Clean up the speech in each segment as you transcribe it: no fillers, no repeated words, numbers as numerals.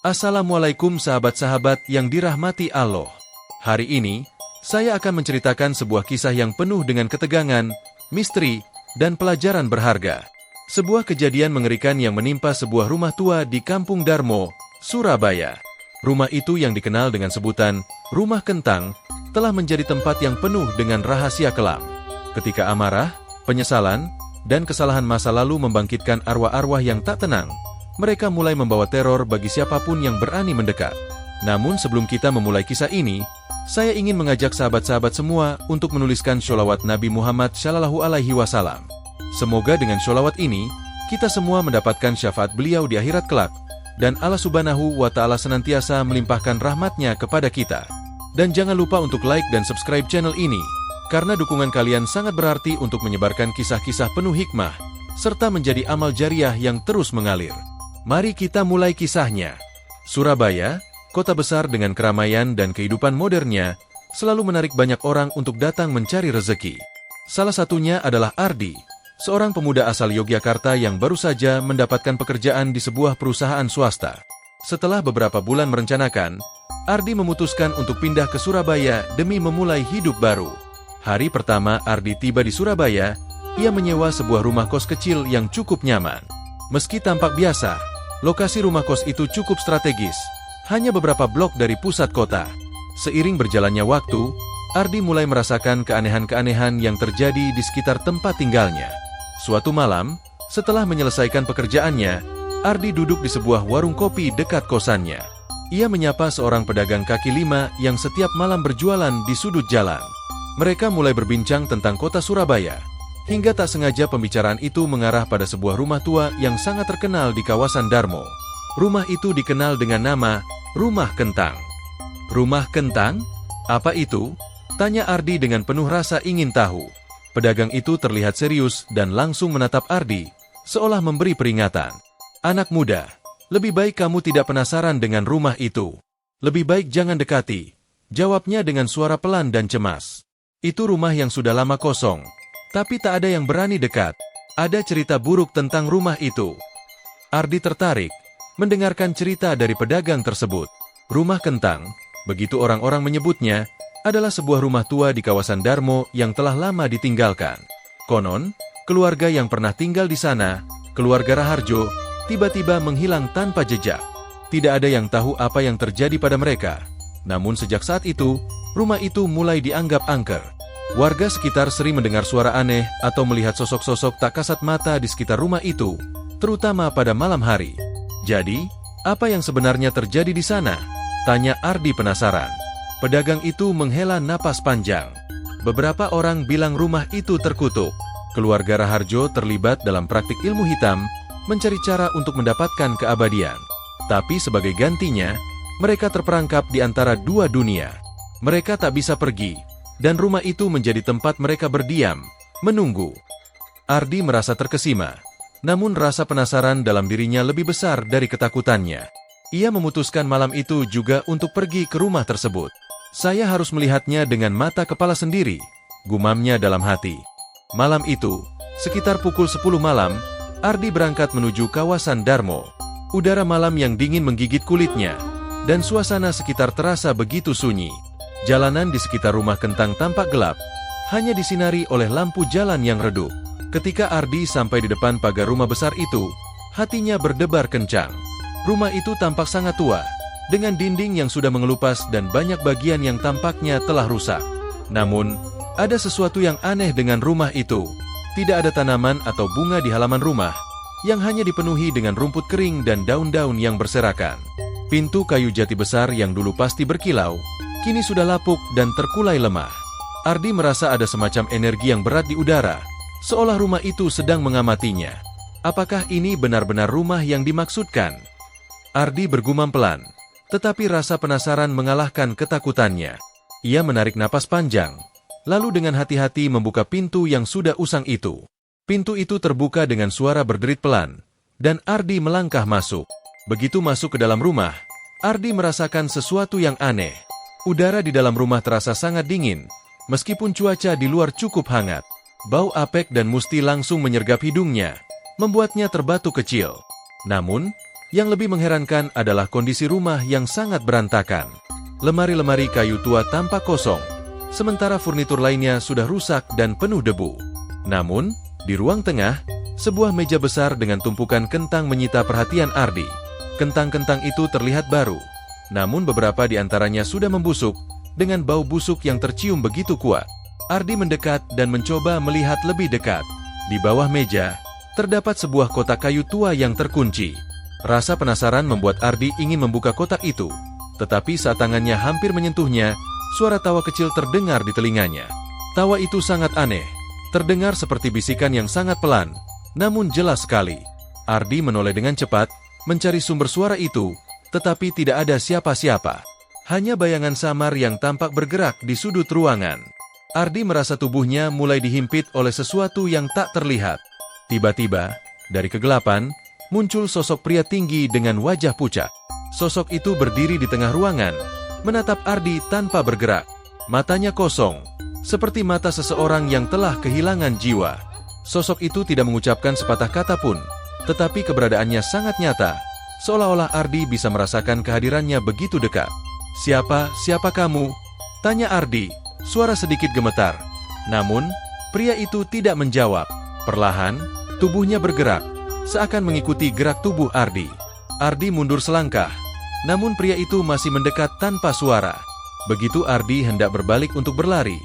Assalamualaikum sahabat-sahabat yang dirahmati Allah. Hari ini, saya akan menceritakan sebuah kisah yang penuh dengan ketegangan, misteri, dan pelajaran berharga. Sebuah kejadian mengerikan yang menimpa sebuah rumah tua di Kampung Darmo, Surabaya. Rumah itu yang dikenal dengan sebutan Rumah Kentang, telah menjadi tempat yang penuh dengan rahasia kelam. Ketika amarah, penyesalan, dan kesalahan masa lalu membangkitkan arwah-arwah yang tak tenang, mereka mulai membawa teror bagi siapapun yang berani mendekat. Namun sebelum kita memulai kisah ini, saya ingin mengajak sahabat-sahabat semua untuk menuliskan sholawat Nabi Muhammad SAW. Semoga dengan sholawat ini, kita semua mendapatkan syafaat beliau di akhirat kelak, dan Allah Subhanahu wa Ta'ala senantiasa melimpahkan rahmatnya kepada kita. Dan jangan lupa untuk like dan subscribe channel ini, karena dukungan kalian sangat berarti untuk menyebarkan kisah-kisah penuh hikmah, serta menjadi amal jariah yang terus mengalir. Mari kita mulai kisahnya. Surabaya, kota besar dengan keramaian dan kehidupan modernnya, selalu menarik banyak orang untuk datang mencari rezeki. Salah satunya adalah Ardi, seorang pemuda asal Yogyakarta yang baru saja mendapatkan pekerjaan di sebuah perusahaan swasta. Setelah beberapa bulan merencanakan, Ardi memutuskan untuk pindah ke Surabaya demi memulai hidup baru. Hari pertama Ardi tiba di Surabaya, ia menyewa sebuah rumah kos kecil yang cukup nyaman. Meski tampak biasa, lokasi rumah kos itu cukup strategis, hanya beberapa blok dari pusat kota. Seiring berjalannya waktu, Ardi mulai merasakan keanehan-keanehan yang terjadi di sekitar tempat tinggalnya. Suatu malam, setelah menyelesaikan pekerjaannya, Ardi duduk di sebuah warung kopi dekat kosannya. Ia menyapa seorang pedagang kaki lima yang setiap malam berjualan di sudut jalan. Mereka mulai berbincang tentang kota Surabaya, hingga tak sengaja pembicaraan itu mengarah pada sebuah rumah tua yang sangat terkenal di kawasan Darmo. Rumah itu dikenal dengan nama Rumah Kentang. Rumah Kentang? Apa itu? Tanya Ardi dengan penuh rasa ingin tahu. Pedagang itu terlihat serius dan langsung menatap Ardi, seolah memberi peringatan. Anak muda, lebih baik kamu tidak penasaran dengan rumah itu. Lebih baik jangan dekati, jawabnya dengan suara pelan dan cemas. Itu rumah yang sudah lama kosong, tapi tak ada yang berani dekat. Ada cerita buruk tentang rumah itu. Ardi tertarik mendengarkan cerita dari pedagang tersebut. Rumah Kentang, begitu orang-orang menyebutnya, adalah sebuah rumah tua di kawasan Darmo yang telah lama ditinggalkan. Konon, keluarga yang pernah tinggal di sana, keluarga Raharjo, tiba-tiba menghilang tanpa jejak. Tidak ada yang tahu apa yang terjadi pada mereka. Namun sejak saat itu, rumah itu mulai dianggap angker. Warga sekitar sering mendengar suara aneh atau melihat sosok-sosok tak kasat mata di sekitar rumah itu, terutama pada malam hari. Jadi, apa yang sebenarnya terjadi di sana? Tanya Ardi penasaran. Pedagang itu menghela napas panjang. Beberapa orang bilang rumah itu terkutuk. Keluarga Raharjo terlibat dalam praktik ilmu hitam, mencari cara untuk mendapatkan keabadian. Tapi sebagai gantinya, mereka terperangkap di antara dua dunia. Mereka tak bisa pergi, dan rumah itu menjadi tempat mereka berdiam, menunggu. Ardi merasa terkesima, namun rasa penasaran dalam dirinya lebih besar dari ketakutannya. Ia memutuskan malam itu juga untuk pergi ke rumah tersebut. Saya harus melihatnya dengan mata kepala sendiri, gumamnya dalam hati. Malam itu, sekitar pukul 10 malam, Ardi berangkat menuju kawasan Darmo. Udara malam yang dingin menggigit kulitnya, dan suasana sekitar terasa begitu sunyi. Jalanan di sekitar rumah Kentang tampak gelap, hanya disinari oleh lampu jalan yang redup. Ketika Ardi sampai di depan pagar rumah besar itu, hatinya berdebar kencang. Rumah itu tampak sangat tua, dengan dinding yang sudah mengelupas dan banyak bagian yang tampaknya telah rusak. Namun, ada sesuatu yang aneh dengan rumah itu. Tidak ada tanaman atau bunga di halaman rumah, yang hanya dipenuhi dengan rumput kering dan daun-daun yang berserakan. Pintu kayu jati besar yang dulu pasti berkilau, kini sudah lapuk dan terkulai lemah. Ardi merasa ada semacam energi yang berat di udara, seolah rumah itu sedang mengamatinya. Apakah ini benar-benar rumah yang dimaksudkan? Ardi bergumam pelan, tetapi rasa penasaran mengalahkan ketakutannya. Ia menarik napas panjang, lalu dengan hati-hati membuka pintu yang sudah usang itu. Pintu itu terbuka dengan suara berderit pelan, dan Ardi melangkah masuk. Begitu masuk ke dalam rumah, Ardi merasakan sesuatu yang aneh. Udara di dalam rumah terasa sangat dingin, meskipun cuaca di luar cukup hangat. Bau apek dan musti langsung menyergap hidungnya, membuatnya terbatuk kecil. Namun, Yang lebih mengherankan adalah kondisi rumah yang sangat berantakan. Lemari-lemari kayu tua tampak kosong, sementara furnitur lainnya sudah rusak dan penuh debu. Namun, di ruang tengah, sebuah meja besar dengan tumpukan kentang menyita perhatian Ardi. Kentang-kentang itu terlihat baru, namun beberapa di antaranya sudah membusuk, dengan bau busuk yang tercium begitu kuat. Ardi mendekat dan mencoba melihat lebih dekat. Di bawah meja, terdapat sebuah kotak kayu tua yang terkunci. Rasa penasaran membuat Ardi ingin membuka kotak itu, tetapi saat tangannya hampir menyentuhnya, suara tawa kecil terdengar di telinganya. Tawa itu sangat aneh, terdengar seperti bisikan yang sangat pelan, namun jelas sekali. Ardi menoleh dengan cepat, mencari sumber suara itu, tetapi tidak ada siapa-siapa. Hanya bayangan samar yang tampak bergerak di sudut ruangan. Ardi merasa tubuhnya mulai dihimpit oleh sesuatu yang tak terlihat. Tiba-tiba, dari kegelapan, muncul sosok pria tinggi dengan wajah pucat. Sosok itu berdiri di tengah ruangan, menatap Ardi tanpa bergerak. Matanya kosong, seperti mata seseorang yang telah kehilangan jiwa. Sosok itu tidak mengucapkan sepatah kata pun, tetapi keberadaannya sangat nyata, seolah-olah Ardi bisa merasakan kehadirannya begitu dekat. Siapa kamu?" tanya Ardi, suara sedikit gemetar. Namun, pria itu tidak menjawab. Perlahan, tubuhnya bergerak, seakan mengikuti gerak tubuh Ardi. Ardi mundur selangkah, namun pria itu masih mendekat tanpa suara. Begitu Ardi hendak berbalik untuk berlari,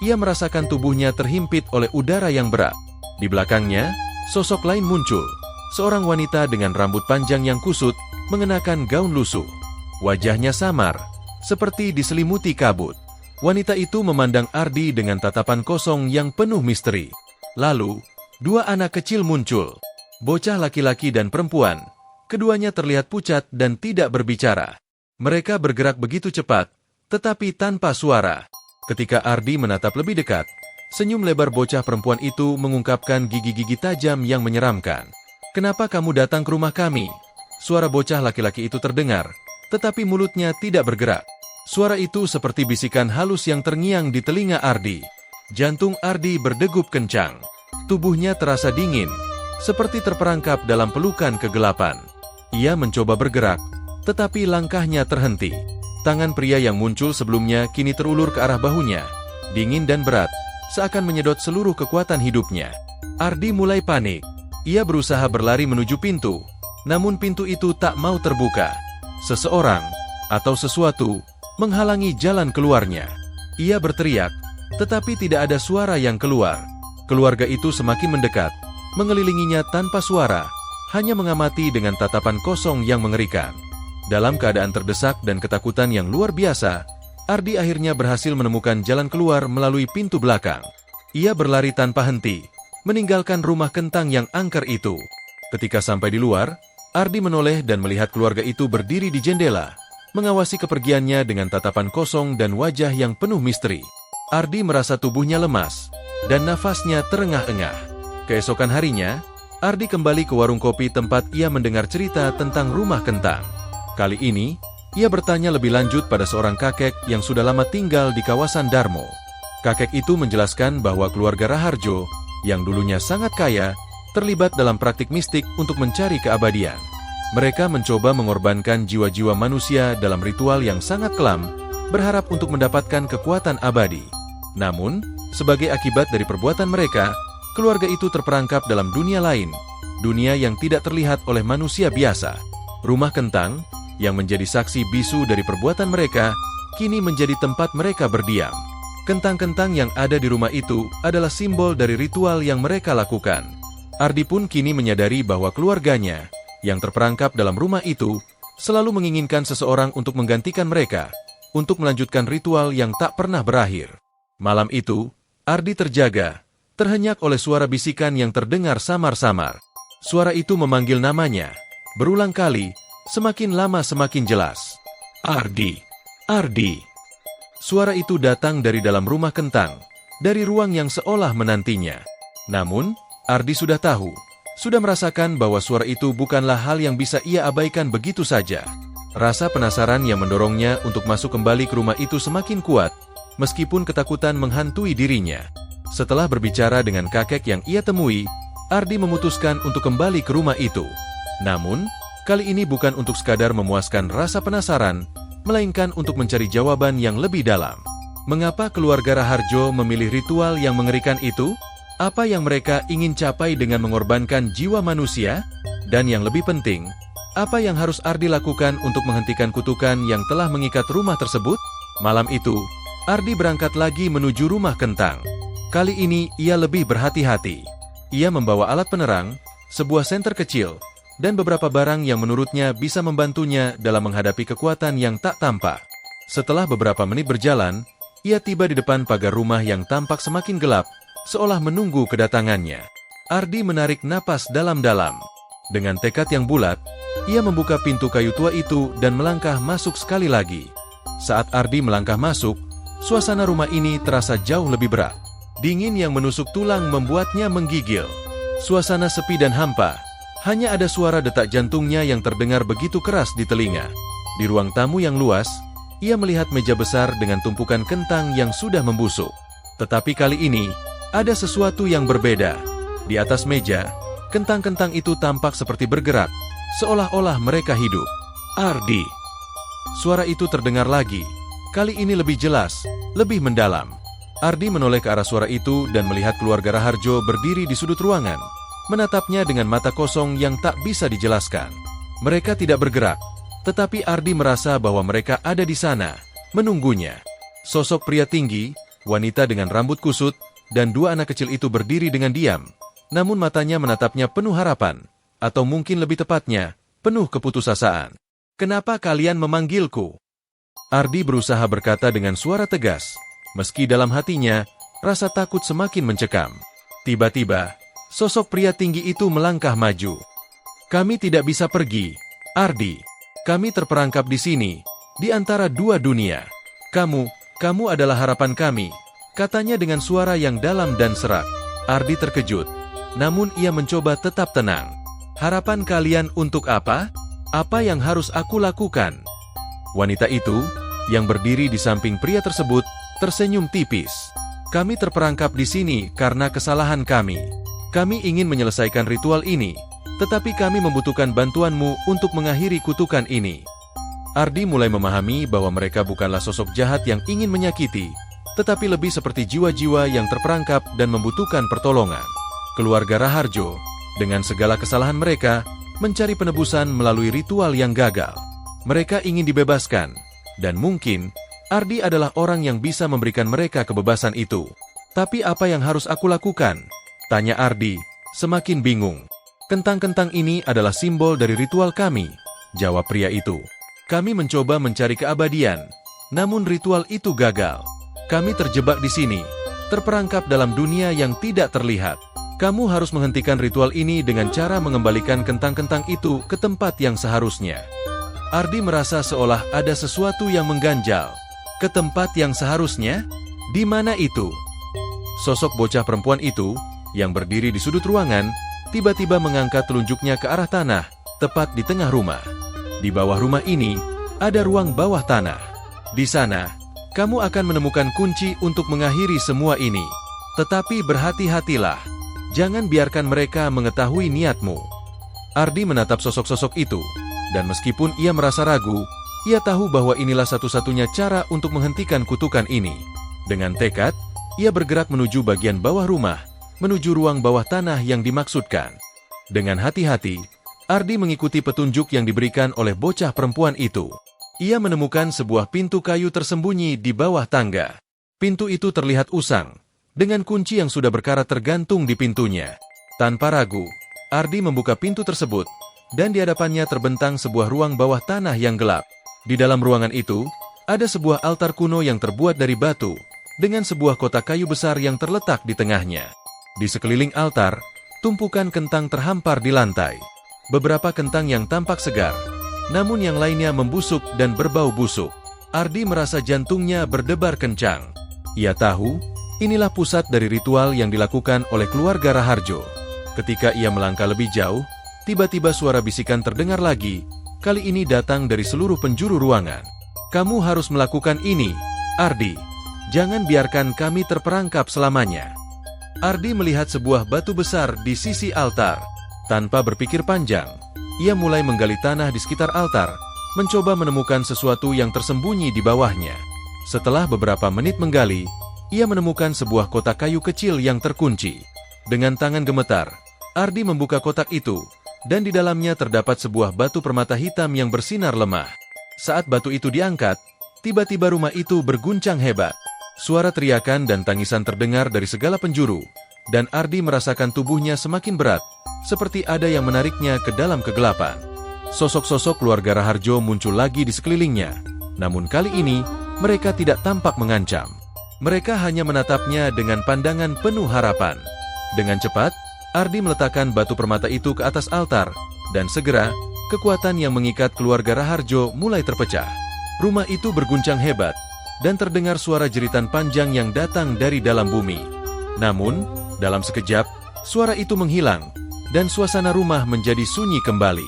ia merasakan tubuhnya terhimpit oleh udara yang berat. Di belakangnya, sosok lain muncul, seorang wanita dengan rambut panjang yang kusut, mengenakan gaun lusuh. Wajahnya samar, seperti diselimuti kabut. Wanita itu memandang Ardi dengan tatapan kosong yang penuh misteri. Lalu, dua anak kecil muncul. Bocah laki-laki dan perempuan, keduanya terlihat pucat dan tidak berbicara. Mereka bergerak begitu cepat, tetapi tanpa suara. Ketika Ardi menatap lebih dekat, senyum lebar bocah perempuan itu mengungkapkan gigi-gigi tajam yang menyeramkan. "Kenapa kamu datang ke rumah kami?" Suara bocah laki-laki itu terdengar, tetapi mulutnya tidak bergerak. Suara itu seperti bisikan halus yang terngiang di telinga Ardi. Jantung Ardi berdegup kencang. Tubuhnya terasa dingin, seperti terperangkap dalam pelukan kegelapan. Ia mencoba bergerak, tetapi langkahnya terhenti. Tangan pria yang muncul sebelumnya kini terulur ke arah bahunya, dingin dan berat, seakan menyedot seluruh kekuatan hidupnya. Ardi mulai panik. Ia berusaha berlari menuju pintu, namun pintu itu tak mau terbuka. Seseorang atau sesuatu menghalangi jalan keluarnya. Ia berteriak, tetapi tidak ada suara yang keluar. Keluarga itu semakin mendekat, mengelilinginya tanpa suara, hanya mengamati dengan tatapan kosong yang mengerikan. Dalam keadaan terdesak dan ketakutan yang luar biasa, Ardi akhirnya berhasil menemukan jalan keluar melalui pintu belakang. Ia berlari tanpa henti, meninggalkan rumah kentang yang angker itu. Ketika sampai di luar, Ardi menoleh dan melihat keluarga itu berdiri di jendela, mengawasi kepergiannya dengan tatapan kosong dan wajah yang penuh misteri. Ardi merasa tubuhnya lemas, dan nafasnya terengah-engah. Keesokan harinya, Ardi kembali ke warung kopi tempat ia mendengar cerita tentang rumah kentang. Kali ini, ia bertanya lebih lanjut pada seorang kakek yang sudah lama tinggal di kawasan Darmo. Kakek itu menjelaskan bahwa keluarga Raharjo, yang dulunya sangat kaya, terlibat dalam praktik mistik untuk mencari keabadian. Mereka mencoba mengorbankan jiwa-jiwa manusia dalam ritual yang sangat kelam, berharap untuk mendapatkan kekuatan abadi. Namun, sebagai akibat dari perbuatan mereka, keluarga itu terperangkap dalam dunia lain, dunia yang tidak terlihat oleh manusia biasa. Rumah kentang, yang menjadi saksi bisu dari perbuatan mereka, kini menjadi tempat mereka berdiam. Kentang-kentang yang ada di rumah itu adalah simbol dari ritual yang mereka lakukan. Ardi pun kini menyadari bahwa keluarganya, yang terperangkap dalam rumah itu, selalu menginginkan seseorang untuk menggantikan mereka, untuk melanjutkan ritual yang tak pernah berakhir. Malam itu, Ardi terjaga, terhenyak oleh suara bisikan yang terdengar samar-samar. Suara itu memanggil namanya, berulang kali, semakin lama semakin jelas. "Ardi, Ardi." Suara itu datang dari dalam rumah kentang, dari ruang yang seolah menantinya. Namun, Ardi sudah tahu, sudah merasakan bahwa suara itu bukanlah hal yang bisa ia abaikan begitu saja. Rasa penasaran yang mendorongnya untuk masuk kembali ke rumah itu semakin kuat, meskipun ketakutan menghantui dirinya. Setelah berbicara dengan kakek yang ia temui, Ardi memutuskan untuk kembali ke rumah itu. Namun, Kali ini bukan untuk sekadar memuaskan rasa penasaran, melainkan untuk mencari jawaban yang lebih dalam. Mengapa keluarga Raharjo memilih ritual yang mengerikan itu? Apa yang mereka ingin capai dengan mengorbankan jiwa manusia? Dan yang lebih penting, apa yang harus Ardi lakukan untuk menghentikan kutukan yang telah mengikat rumah tersebut? Malam itu, Ardi berangkat lagi menuju rumah Kentang. Kali ini ia lebih berhati-hati. Ia membawa alat penerang, sebuah senter kecil, dan beberapa barang yang menurutnya bisa membantunya dalam menghadapi kekuatan yang tak tampak. Setelah beberapa menit berjalan, ia tiba di depan pagar rumah yang tampak semakin gelap, seolah menunggu kedatangannya. Ardi menarik napas dalam-dalam. Dengan tekad yang bulat, ia membuka pintu kayu tua itu dan melangkah masuk sekali lagi. Saat Ardi melangkah masuk, suasana rumah ini terasa jauh lebih berat. Dingin yang menusuk tulang membuatnya menggigil. Suasana sepi dan hampa. Hanya ada suara detak jantungnya yang terdengar begitu keras di telinga. Di ruang tamu yang luas, ia melihat meja besar dengan tumpukan kentang yang sudah membusuk. Tetapi kali ini, ada sesuatu yang berbeda. Di atas meja, kentang-kentang itu tampak seperti bergerak, seolah-olah mereka hidup. Ardi. Suara itu terdengar lagi. Kali ini lebih jelas, lebih mendalam. Ardi menoleh ke arah suara itu dan melihat keluarga Raharjo berdiri di sudut ruangan, menatapnya dengan mata kosong yang tak bisa dijelaskan. Mereka tidak bergerak, tetapi Ardi merasa bahwa mereka ada di sana, menunggunya. Sosok pria tinggi, wanita dengan rambut kusut, dan dua anak kecil itu berdiri dengan diam, namun matanya menatapnya penuh harapan, atau mungkin lebih tepatnya, penuh keputusasaan. "Kenapa kalian memanggilku?" Ardi berusaha berkata dengan suara tegas, meski dalam hatinya, rasa takut semakin mencekam. Tiba-tiba, sosok pria tinggi itu melangkah maju. "Kami tidak bisa pergi, Ardi. Kami terperangkap di sini, di antara dua dunia. Kamu adalah harapan kami," katanya dengan suara yang dalam dan serak. Ardi terkejut, namun ia mencoba tetap tenang. "Harapan kalian untuk apa? Apa yang harus aku lakukan?" Wanita itu, yang berdiri di samping pria tersebut, tersenyum tipis. "Kami terperangkap di sini karena kesalahan kami. Kami ingin menyelesaikan ritual ini, tetapi kami membutuhkan bantuanmu untuk mengakhiri kutukan ini." Ardi mulai memahami bahwa mereka bukanlah sosok jahat yang ingin menyakiti, tetapi lebih seperti jiwa-jiwa yang terperangkap dan membutuhkan pertolongan. Keluarga Raharjo, dengan segala kesalahan mereka, mencari penebusan melalui ritual yang gagal. Mereka ingin dibebaskan, dan mungkin Ardi adalah orang yang bisa memberikan mereka kebebasan itu. "Tapi apa yang harus aku lakukan?" tanya Ardi, semakin bingung. "Kentang-kentang ini adalah simbol dari ritual kami," jawab pria itu. "Kami mencoba mencari keabadian, namun ritual itu gagal. Kami terjebak di sini, terperangkap dalam dunia yang tidak terlihat. Kamu harus menghentikan ritual ini dengan cara mengembalikan kentang-kentang itu ke tempat yang seharusnya." Ardi merasa seolah ada sesuatu yang mengganjal. Ke tempat yang seharusnya? Di mana itu? Sosok bocah perempuan itu, yang berdiri di sudut ruangan, tiba-tiba mengangkat telunjuknya ke arah tanah, tepat di tengah rumah. Di bawah rumah ini, ada ruang bawah tanah. Di sana, kamu akan menemukan kunci untuk mengakhiri semua ini. Tetapi berhati-hatilah, jangan biarkan mereka mengetahui niatmu. Ardi menatap sosok-sosok itu, dan meskipun ia merasa ragu, ia tahu bahwa inilah satu-satunya cara untuk menghentikan kutukan ini. Dengan tekad, ia bergerak menuju bagian bawah rumah, menuju ruang bawah tanah yang dimaksudkan. Dengan hati-hati, Ardi mengikuti petunjuk yang diberikan oleh bocah perempuan itu. Ia menemukan sebuah pintu kayu tersembunyi di bawah tangga. Pintu itu terlihat usang, dengan kunci yang sudah berkarat tergantung di pintunya. Tanpa ragu, Ardi membuka pintu tersebut, dan di hadapannya terbentang sebuah ruang bawah tanah yang gelap. Di dalam ruangan itu, ada sebuah altar kuno yang terbuat dari batu, dengan sebuah kotak kayu besar yang terletak di tengahnya. Di sekeliling altar, tumpukan kentang terhampar di lantai. Beberapa kentang yang tampak segar, namun yang lainnya membusuk dan berbau busuk. Ardi merasa jantungnya berdebar kencang. Ia tahu, inilah pusat dari ritual yang dilakukan oleh keluarga Raharjo. Ketika ia melangkah lebih jauh, tiba-tiba suara bisikan terdengar lagi, kali ini datang dari seluruh penjuru ruangan. "Kamu harus melakukan ini, Ardi. Jangan biarkan kami terperangkap selamanya." Ardi melihat sebuah batu besar di sisi altar. Tanpa berpikir panjang, ia mulai menggali tanah di sekitar altar, mencoba menemukan sesuatu yang tersembunyi di bawahnya. Setelah beberapa menit menggali, ia menemukan sebuah kotak kayu kecil yang terkunci. Dengan tangan gemetar, Ardi membuka kotak itu, dan di dalamnya terdapat sebuah batu permata hitam yang bersinar lemah. Saat batu itu diangkat, tiba-tiba rumah itu berguncang hebat. Suara teriakan dan tangisan terdengar dari segala penjuru, dan Ardi merasakan tubuhnya semakin berat, seperti ada yang menariknya ke dalam kegelapan. Sosok-sosok keluarga Raharjo muncul lagi di sekelilingnya, namun kali ini mereka tidak tampak mengancam. Mereka hanya menatapnya dengan pandangan penuh harapan. Dengan cepat, Ardi meletakkan batu permata itu ke atas altar, dan segera, kekuatan yang mengikat keluarga Raharjo mulai terpecah. Rumah itu berguncang hebat, dan terdengar suara jeritan panjang yang datang dari dalam bumi. Namun, dalam sekejap, suara itu menghilang, dan suasana rumah menjadi sunyi kembali.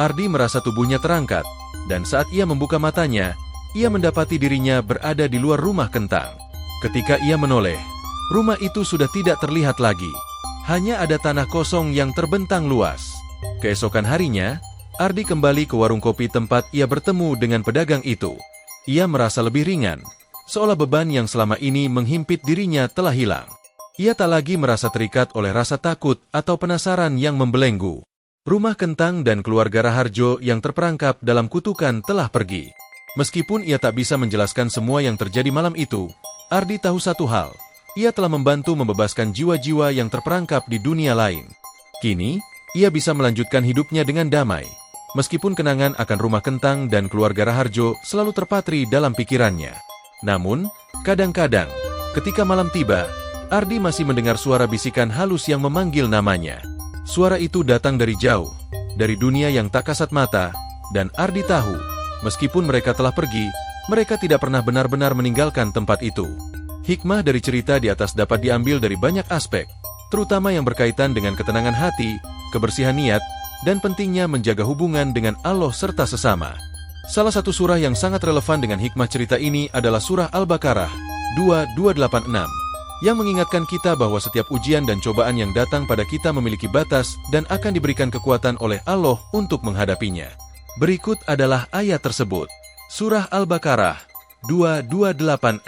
Ardi merasa tubuhnya terangkat, dan saat ia membuka matanya, ia mendapati dirinya berada di luar rumah kentang. Ketika ia menoleh, rumah itu sudah tidak terlihat lagi. Hanya ada tanah kosong yang terbentang luas. Keesokan harinya, Ardi kembali ke warung kopi tempat ia bertemu dengan pedagang itu. Ia merasa lebih ringan, seolah beban yang selama ini menghimpit dirinya telah hilang. Ia tak lagi merasa terikat oleh rasa takut atau penasaran yang membelenggu. Rumah kentang dan keluarga Raharjo yang terperangkap dalam kutukan telah pergi. Meskipun ia tak bisa menjelaskan semua yang terjadi malam itu, Ardi tahu satu hal, ia telah membantu membebaskan jiwa-jiwa yang terperangkap di dunia lain. Kini, ia bisa melanjutkan hidupnya dengan damai. Meskipun kenangan akan rumah kentang dan keluarga Raharjo selalu terpatri dalam pikirannya. Namun, kadang-kadang, ketika malam tiba, Ardi masih mendengar suara bisikan halus yang memanggil namanya. Suara itu datang dari jauh, dari dunia yang tak kasat mata, dan Ardi tahu, meskipun mereka telah pergi, mereka tidak pernah benar-benar meninggalkan tempat itu. Hikmah dari cerita di atas dapat diambil dari banyak aspek, terutama yang berkaitan dengan ketenangan hati, kebersihan niat, dan pentingnya menjaga hubungan dengan Allah serta sesama. Salah satu surah yang sangat relevan dengan hikmah cerita ini adalah surah Al-Baqarah 2286, yang mengingatkan kita bahwa setiap ujian dan cobaan yang datang pada kita memiliki batas dan akan diberikan kekuatan oleh Allah untuk menghadapinya. Berikut adalah ayat tersebut. Surah Al-Baqarah 2286.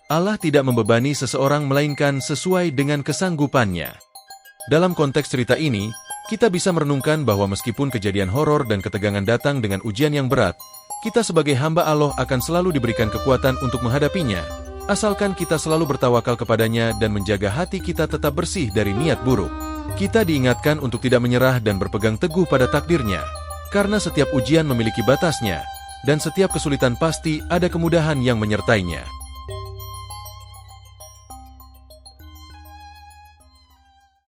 Allah tidak membebani seseorang melainkan sesuai dengan kesanggupannya. Dalam konteks cerita ini, kita bisa merenungkan bahwa meskipun kejadian horor dan ketegangan datang dengan ujian yang berat, kita sebagai hamba Allah akan selalu diberikan kekuatan untuk menghadapinya, asalkan kita selalu bertawakal kepadanya dan menjaga hati kita tetap bersih dari niat buruk. Kita diingatkan untuk tidak menyerah dan berpegang teguh pada takdirnya, karena setiap ujian memiliki batasnya, dan setiap kesulitan pasti ada kemudahan yang menyertainya.